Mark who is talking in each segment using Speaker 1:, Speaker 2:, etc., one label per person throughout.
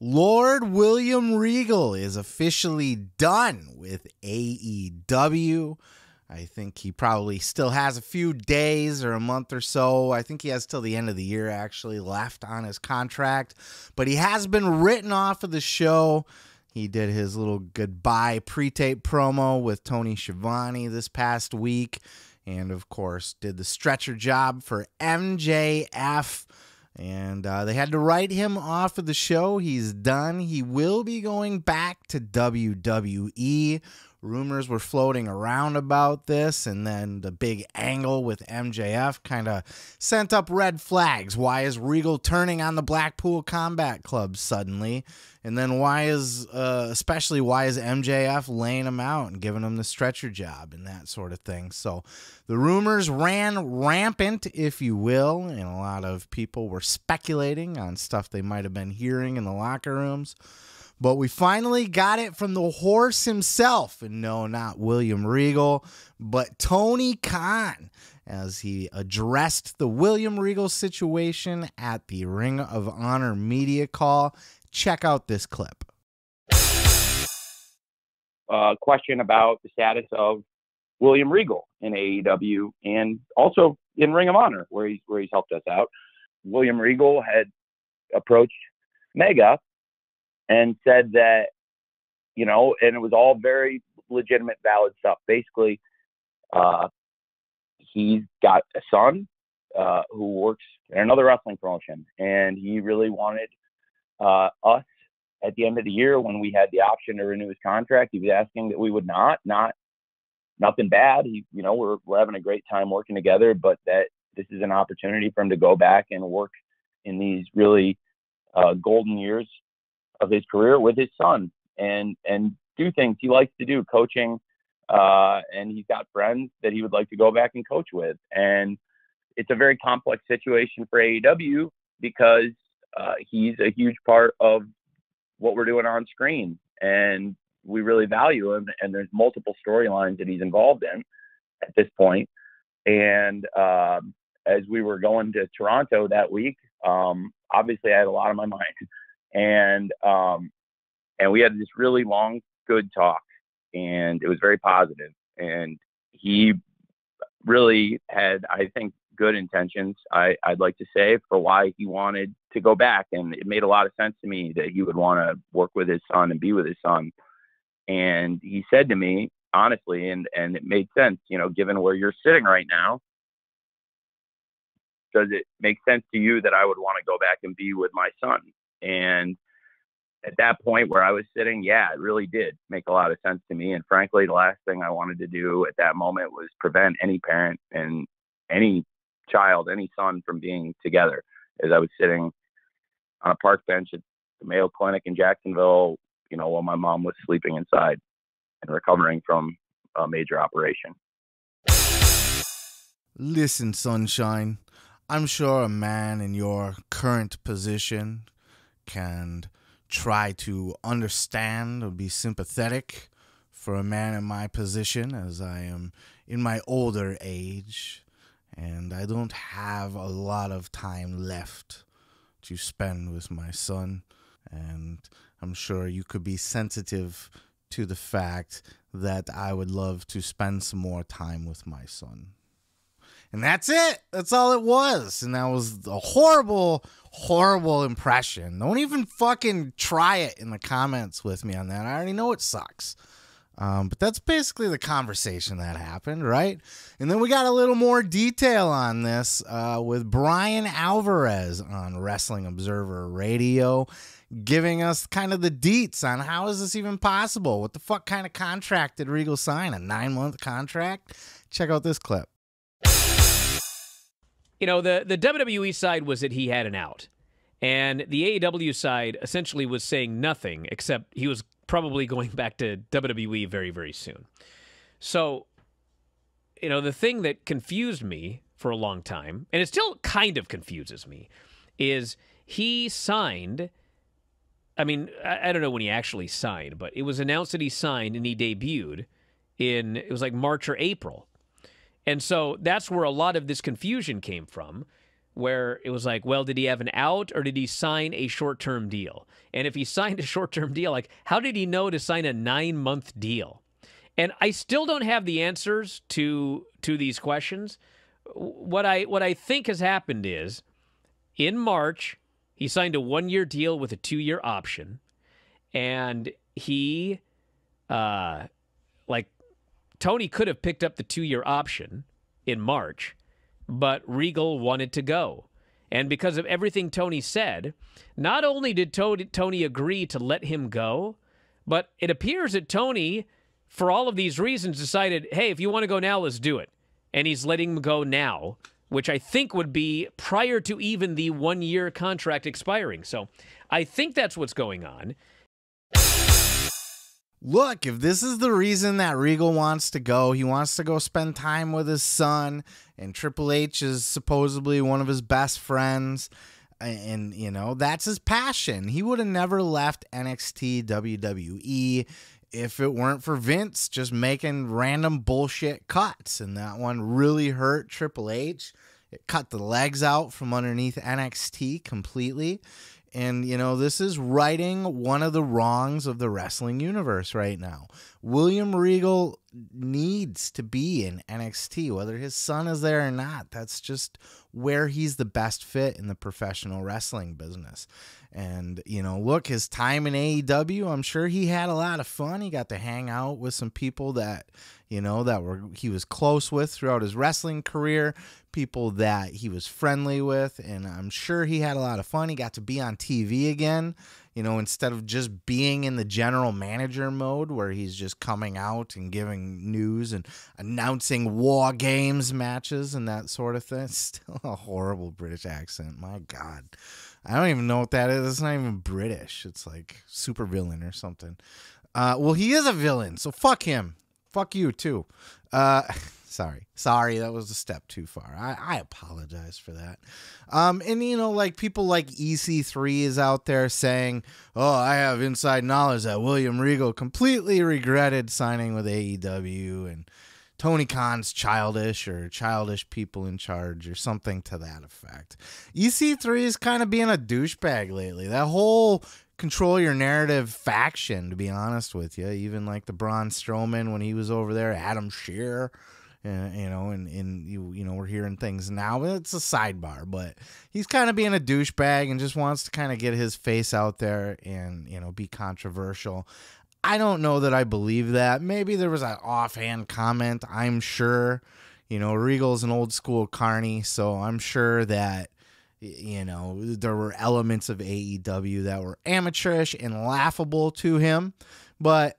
Speaker 1: Lord William Regal is officially done with AEW. I think he probably still has a few days or a month or so. I think he has till the end of the year actually left on his contract. But he has been written off of the show. He did his little goodbye pre-tape promo with Tony Schiavone this past week. And, of course, did the stretcher job for MJF. And they had to write him off of the show. He's done. He will be going back to WWE. Rumors were floating around about this, and then the big angle with MJF kind of sent up red flags. Why is Regal turning on the Blackpool Combat Club suddenly? And then why is MJF laying him out and giving him the stretcher job and that sort of thing? So the rumors ran rampant, if you will, and a lot of people were speculating on stuff they might have been hearing in the locker rooms. But we finally got it from the horse himself, and no, not William Regal, but Tony Khan, as he addressed the William Regal situation at the Ring of Honor media call. Check out this clip.
Speaker 2: Question about the status of William Regal in AEW and also in Ring of Honor, where he's helped us out. William Regal had approached Mega and said that, and it was all very legitimate, valid stuff. Basically, he's got a son who works in another wrestling promotion, and he really wanted us at the end of the year when we had the option to renew his contract. He was asking that we would not nothing bad. We're having a great time working together, but that this is an opportunity for him to go back and work in these really golden years of his career with his son and do things he likes to do, coaching, and he's got friends that he would like to go back and coach with. And it's a very complex situation for AEW because he's a huge part of what we're doing on screen, and we really value him. And there's multiple storylines that he's involved in at this point. And as we were going to Toronto that week, obviously I had a lot on my mind. And we had this really long, good talk, and it was very positive. And he really had, I think, good intentions, I'd like to say, for why he wanted to go back. And it made a lot of sense to me that he would want to work with his son and be with his son. And he said to me, honestly, and it made sense, given where you're sitting right now, does it make sense to you that I would want to go back and be with my son? And at that point where I was sitting, yeah, it really did make a lot of sense to me. And frankly, the last thing I wanted to do at that moment was prevent any parent and any child, any son from being together. As I was sitting on a park bench at the Mayo Clinic in Jacksonville, while my mom was sleeping inside and recovering from a major operation.
Speaker 1: Listen, sunshine, I'm sure a man in your current position can try to understand or be sympathetic for a man in my position, as I am in my older age and I don't have a lot of time left to spend with my son. And I'm sure you could be sensitive to the fact that I would love to spend some more time with my son. And that's it. That's all it was. And that was a horrible, horrible impression. Don't even fucking try it in the comments with me on that. I already know it sucks. But that's basically the conversation that happened, right? And then we got a little more detail on this with Bryan Alvarez on Wrestling Observer Radio, giving us kind of the deets on how is this even possible? What the fuck kind of contract did Regal sign? A 9-month contract? Check out this clip.
Speaker 3: The WWE side was that he had an out. And the AEW side essentially was saying nothing, except he was probably going back to WWE very, very soon. So, the thing that confused me for a long time, and it still kind of confuses me, is he signed, I don't know when he actually signed, but it was announced that he signed and he debuted it was like March or April. And so that's where a lot of this confusion came from, where it was like, well, did he have an out or did he sign a short-term deal? And if he signed a short-term deal, like, how did he know to sign a 9-month deal? And I still don't have the answers to these questions. What I think has happened is, in March, he signed a 1-year deal with a 2-year option, and he, Tony could have picked up the 2-year option in March, but Regal wanted to go. And because of everything Tony said, not only did Tony agree to let him go, but it appears that Tony, for all of these reasons, decided, hey, if you want to go now, let's do it. And he's letting him go now, which I think would be prior to even the 1-year contract expiring. So I think that's what's going on.
Speaker 1: Look, if this is the reason that Regal wants to go, he wants to go spend time with his son, and Triple H is supposedly one of his best friends, and, you know, that's his passion. He would have never left NXT WWE if it weren't for Vince just making random bullshit cuts, and that one really hurt Triple H. It cut the legs out from underneath NXT completely. And, you know, this is righting one of the wrongs of the wrestling universe right now. William Regal needs to be in NXT, whether his son is there or not. That's just where he's the best fit in the professional wrestling business. And, you know, look, his time in AEW, I'm sure he had a lot of fun. He got to hang out with some people that, you know, he was close with throughout his wrestling career, people that he was friendly with, and I'm sure he had a lot of fun. He got to be on TV again, you know, instead of just being in the general manager mode where he's just coming out and giving news and announcing War Games matches and that sort of thing. It's still a horrible British accent. My God. I don't even know what that is. It's not even British. It's like super villain or something. Well, he is a villain, so fuck him. Fuck you, too. Sorry, that was a step too far. I apologize for that. And, you know, like people like EC3 is out there saying, oh, I have inside knowledge that William Regal completely regretted signing with AEW and Tony Khan's childish or childish people in charge or something to that effect. EC3 is kind of being a douchebag lately. That whole control your narrative faction, to be honest with you, even like the Braun Strowman when he was over there, Adam Shearer, you know, and you know, we're hearing things now. It's a sidebar, but he's kind of being a douchebag and just wants to kind of get his face out there and, you know, be controversial. I don't know that I believe that. Maybe there was an offhand comment. I'm sure, you know, Regal's an old school carny, so I'm sure that, you know, there were elements of AEW that were amateurish and laughable to him. But,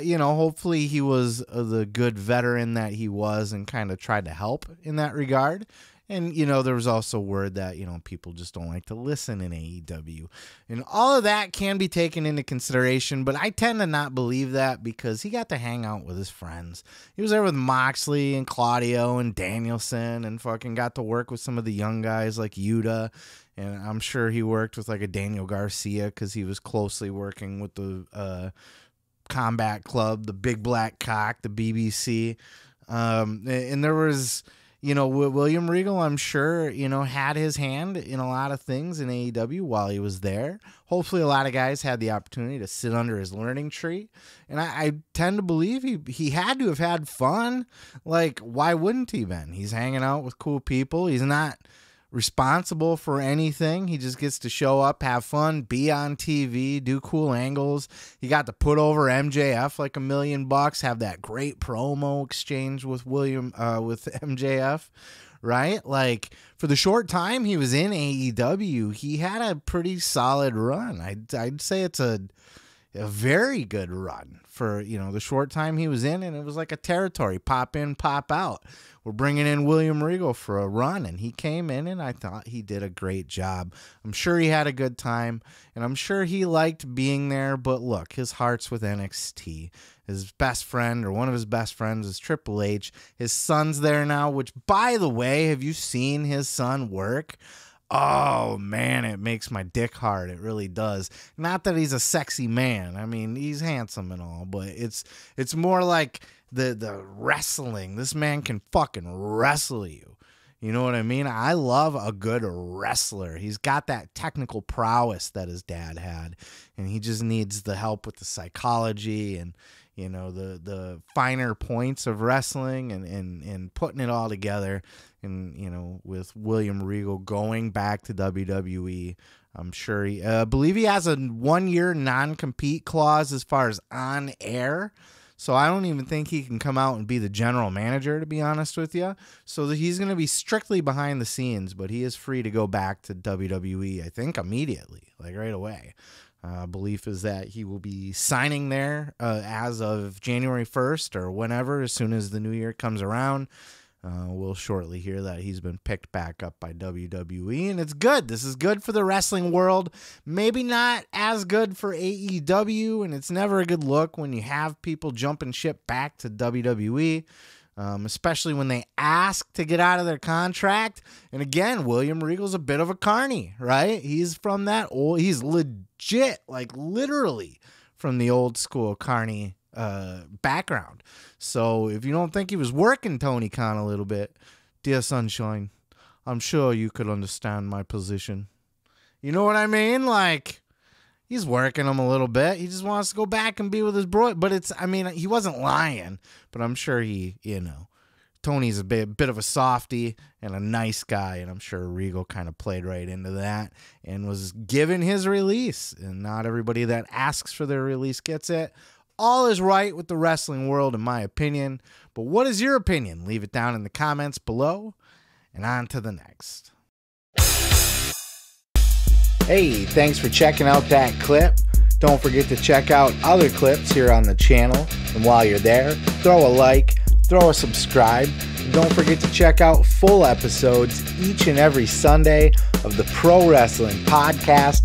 Speaker 1: you know, hopefully he was the good veteran that he was and kind of tried to help in that regard. And, you know, there was also word that, you know, people just don't like to listen in AEW. And all of that can be taken into consideration, but I tend to not believe that because he got to hang out with his friends. He was there with Moxley and Claudio and Danielson and fucking got to work with some of the young guys like Yuta. And I'm sure he worked with like a Daniel Garcia because he was closely working with the Combat Club, the Big Black Cock, the BBC. And there was, you know, William Regal, I'm sure, you know, had his hand in a lot of things in AEW while he was there. Hopefully a lot of guys had the opportunity to sit under his learning tree. And I tend to believe he had to have had fun. Like, why wouldn't he been? He's hanging out with cool people. He's not responsible for anything. He just gets to show up, have fun, be on TV, do cool angles. He got to put over MJF like $1 million, have that great promo exchange with with MJF, right? Like, for the short time he was in AEW, he had a pretty solid run. I'd say it's a very good run for, you know, the short time he was in, and it was like a territory, pop in, pop out. We're bringing in William Regal for a run, and he came in, and I thought he did a great job. I'm sure he had a good time, and I'm sure he liked being there, but look, his heart's with NXT. His best friend, or one of his best friends, is Triple H. His son's there now, which, by the way, have you seen his son work? Oh, man, it makes my dick hard. It really does. Not that he's a sexy man. I mean, he's handsome and all, but it's more like the wrestling. This man can fucking wrestle you. You know what I mean? I love a good wrestler. He's got that technical prowess that his dad had, and he just needs the help with the psychology and, you know, the finer points of wrestling and putting it all together. And, you know, with William Regal going back to WWE, I'm sure I believe he has a 1-year non-compete clause as far as on air. So I don't even think he can come out and be the general manager, to be honest with you. So he's going to be strictly behind the scenes, but he is free to go back to WWE, I think, immediately, like right away. Belief is that he will be signing there as of January 1st or whenever, as soon as the new year comes around. We'll shortly hear that he's been picked back up by WWE, and it's good. This is good for the wrestling world. Maybe not as good for AEW, and it's never a good look when you have people jumping ship back to WWE, especially when they ask to get out of their contract. And again, William Regal's a bit of a carny, right? He's from that old, he's legit, like literally from the old school carny background. So if you don't think he was working Tony Khan a little bit, dear Sunshine, I'm sure you could understand my position. You know what I mean? Like, he's working him a little bit. He just wants to go back and be with his bro. But it's, I mean, he wasn't lying, but I'm sure he, you know, Tony's a bit of a softy and a nice guy, and I'm sure Regal kind of played right into that and was given his release. And not everybody that asks for their release gets it. All is right with the wrestling world, in my opinion. But what is your opinion? Leave it down in the comments below. And on to the next. Hey, thanks for checking out that clip. Don't forget to check out other clips here on the channel. And while you're there, throw a like, throw a subscribe. And don't forget to check out full episodes each and every Sunday of the Pro Wrestling Podcast.